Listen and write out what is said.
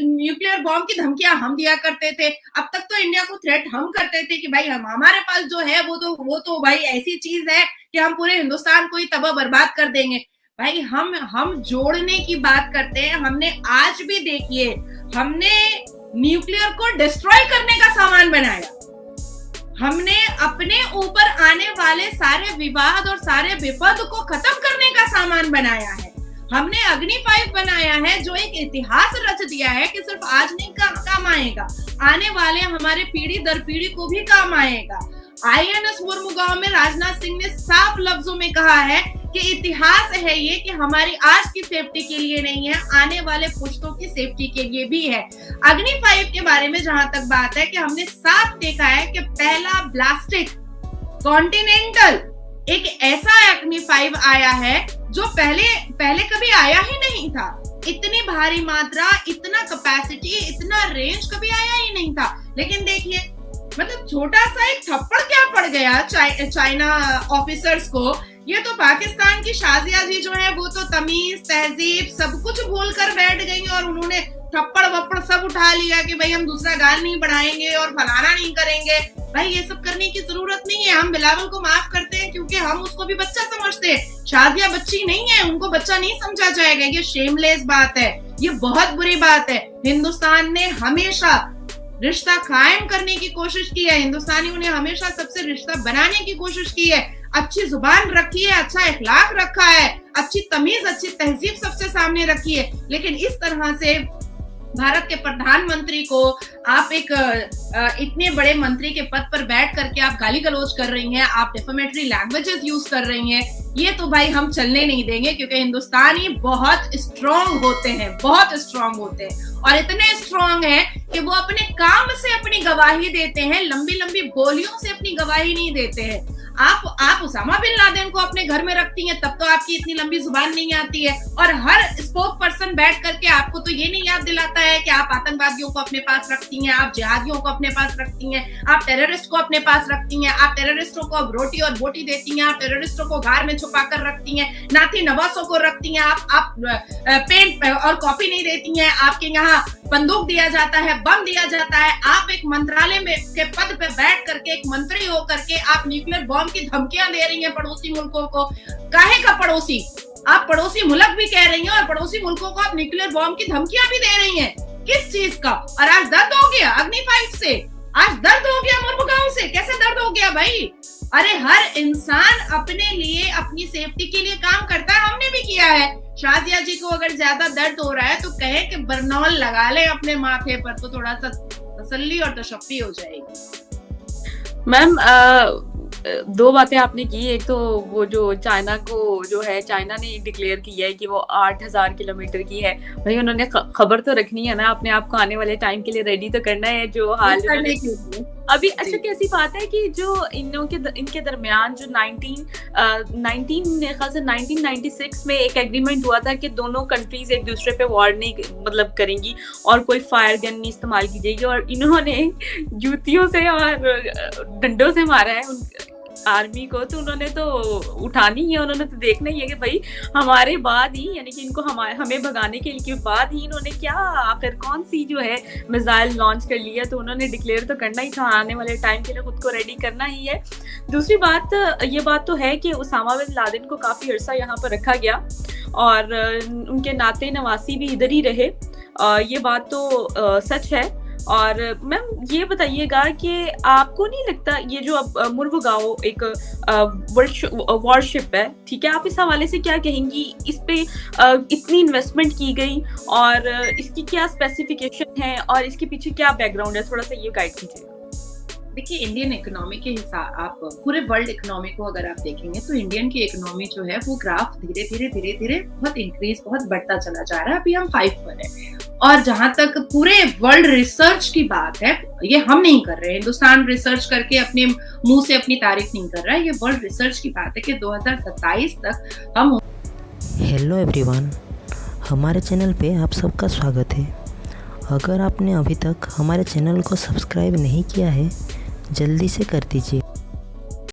Nuclear bomb की धमकियां हम दिया करते थे। अब तक तो इंडिया को थ्रेट हम करते थे कि भाई हमारे पास जो है वो तो भाई ऐसी चीज है कि हम पूरे हिंदुस्तान को ही तबाह बर्बाद कर देंगे। भाई हम जोड़ने की बात करते हैं। हमने आज भी देखिए, हमने न्यूक्लियर को डिस्ट्रॉय करने का सामान बनाया। हमने अपने ऊपर आने वाले सारे विवाद और सारे विपद को खत्म करने का सामान बनाया है। हमने अग्नि 5 बनाया है, जो एक इतिहास रच दिया है कि सिर्फ आज नहीं काम आएगा, आने वाले हमारे पीढ़ी दर पीढ़ी को भी काम आएगा। INS मुर्मुगांव में राजनाथ सिंह ने साफ लफ्जों में कहा है कि इतिहास है ये कि हमारी आज की सेफ्टी के लिए नहीं है, आने वाले पुश्तों की सेफ्टी के लिए भी है। अग्नि 5 के बारे में जहां तक बात है कि हमने साफ देखा है कि पहला ब्लास्टिक कॉन्टिनेंटल एक ऐसा अग्नि 5 आया है जो पहले कभी आया ही नहीं था। इतनी भारी मात्रा, इतना कैपेसिटी, इतना रेंज कभी आया ही नहीं था। लेकिन देखिए, मतलब छोटा सा एक थप्पड़ क्या पड़ गया चाइना ऑफिसर्स को। ये तो पाकिस्तान की शाजिया जी जो है वो तो तमीज तहजीब सब कुछ भूल कर बैठ गई और उन्होंने थप्पड़ वप्पड़ सब उठा लिया कि भाई हम दूसरा गाल नहीं बढ़ाएंगे और फलाना नहीं करेंगे। भाई ये सब करने की जरूरत नहीं है। हम बिलावल को माफ करते हैं क्योंकि हम उसको भी बच्चा समझते हैं। शाजिया बच्ची नहीं है, उनको बच्चा नहीं समझा जाएगा। ये शेमलेस बात है, ये बहुत बुरी बात है। हिंदुस्तान ने हमेशा रिश्ता कायम करने की कोशिश की है, हिंदुस्तानियों ने हमेशा सबसे रिश्ता बनाने की कोशिश की है, अच्छी जुबान रखी है, अच्छा इखलाक रखा है, अच्छी तमीज, अच्छी तहजीब सबसे सामने रखी है। लेकिन इस तरह से भारत के प्रधानमंत्री को आप एक इतने बड़े मंत्री के पद पर बैठ करके आप गाली गलौज कर रही हैं, आप डिफेमेटरी लैंग्वेजेस यूज कर रही हैं, ये तो भाई हम चलने नहीं देंगे। क्योंकि हिंदुस्तानी बहुत स्ट्रांग होते हैं, बहुत स्ट्रांग होते हैं और इतने स्ट्रांग हैं कि वो अपने काम से अपनी गवाही देते हैं, लंबी लंबी गोलियों से अपनी गवाही नहीं देते हैं। आप उसामा बिन लादेन को अपने घर में रखती हैं, तब तो आपकी इतनी लंबी जुबान नहीं आती है। और हर स्पोक पर्सन बैठ करके आपको तो ये नहीं याद दिलाता है कि आप आतंकवादियों को अपने पास रखती हैं, आप जिहादियों को अपने पास रखती हैं, आप टेररिस्ट को अपने पास रखती हैं, आप टेररिस्टों को अब रोटी और बोटी देती हैं, आप टेररिस्टों को घर में छुपा कर रखती हैं, नाती नवासों को रखती हैं, आप पेन और कॉपी नहीं देती हैं, आपके यहाँ बंदूक दिया जाता है, बम दिया जाता है। आप एक मंत्रालय में के पद पे बैठ करके एक मंत्री हो करके आप न्यूक्लियर बॉम्ब की धमकियां दे रही हैं पड़ोसी मुल्कों को। काहे का पड़ोसी? आप पड़ोसी मुल्क भी कह रही हैं और पड़ोसी मुल्कों को आप न्यूक्लियर बॉम्ब की धमकियां भी दे रही हैं। किस चीज का? और आज दर्द हो गया अग्नि 5 से, आज दर्द हो गया मुर्मुगांव से। कैसे दर्द हो गया भाई? अरे हर इंसान अपने लिए, अपनी सेफ्टी के लिए काम करता है, हमने भी किया है। शाजिया जी को अगर ज्यादा दर्द हो रहा है तो कहे कि बर्नॉल लगा ले अपने माथे पर, तो थोड़ा सा तसल्ली और तशफ़ी हो जाएगी। मैम, दो बातें आपने की। एक तो वो जो चाइना को जो है, चाइना ने डिक्लेयर किया है कि वो 8000 किलोमीटर की है। भाई उन्होंने खबर तो रखनी है ना, अपने आप को आने वाले टाइम के लिए रेडी तो करना है। जो हाल अभी अच्छा कैसी बात है कि जो इनके दरमियान जो 1996 में एक एग्रीमेंट हुआ था कि दोनों कंट्रीज एक दूसरे पे वॉर नहीं मतलब करेंगी और कोई फायर गन नहीं इस्तेमाल की जाएगी। और इन्होंने जूतियों से और डंडों से मारा है आर्मी को, तो उन्होंने तो उठानी है, उन्होंने तो देखना ही है कि भाई हमारे बाद ही, यानी कि इनको हमें भगाने के बाद ही इन्होंने क्या आखिर कौन सी जो है मिसाइल लॉन्च कर लिया। तो उन्होंने डिक्लेयर तो करना ही था, आने वाले टाइम के लिए खुद को रेडी करना ही है। दूसरी बात, ये बात तो है कि उसामा बिन लादेन को काफ़ी अरसा यहाँ पर रखा गया और उनके नाते नवासी भी इधर ही रहे, ये बात तो सच है। और मैम ये बताइएगा कि आपको नहीं लगता ये जो अब मुर्मुगांव एक वॉरशिप है, ठीक है, आप इस हवाले से क्या कहेंगी? इस पे इतनी इन्वेस्टमेंट की गई और इसकी क्या स्पेसिफिकेशन है और इसके पीछे क्या बैकग्राउंड है, थोड़ा सा ये गाइड कीजिएगा। देखिए, इंडियन इकोनॉमी के हिसाब, आप पूरे वर्ल्ड इकोनॉमी को अगर आप देखेंगे तो इंडियन की इकोनॉमी जो है वो ग्राफ धीरे धीरे बहुत इंक्रीज, बहुत बढ़ता चला जा रहा है। अभी हम 5 पर है। और जहां तक पूरे वर्ल्ड रिसर्च की बात है, ये हम नहीं कर रहे, हिंदुस्तान रिसर्च करके अपने मुंह से अपनी तारीफ नहीं कर रहा है, ये वर्ल्ड रिसर्च की बात है कि 2027 तक हम। हेलो एवरीवन, हमारे चैनल पे आप सबका स्वागत है। अगर आपने अभी तक हमारे चैनल को सब्सक्राइब नहीं किया है, जल्दी से कर दीजिए।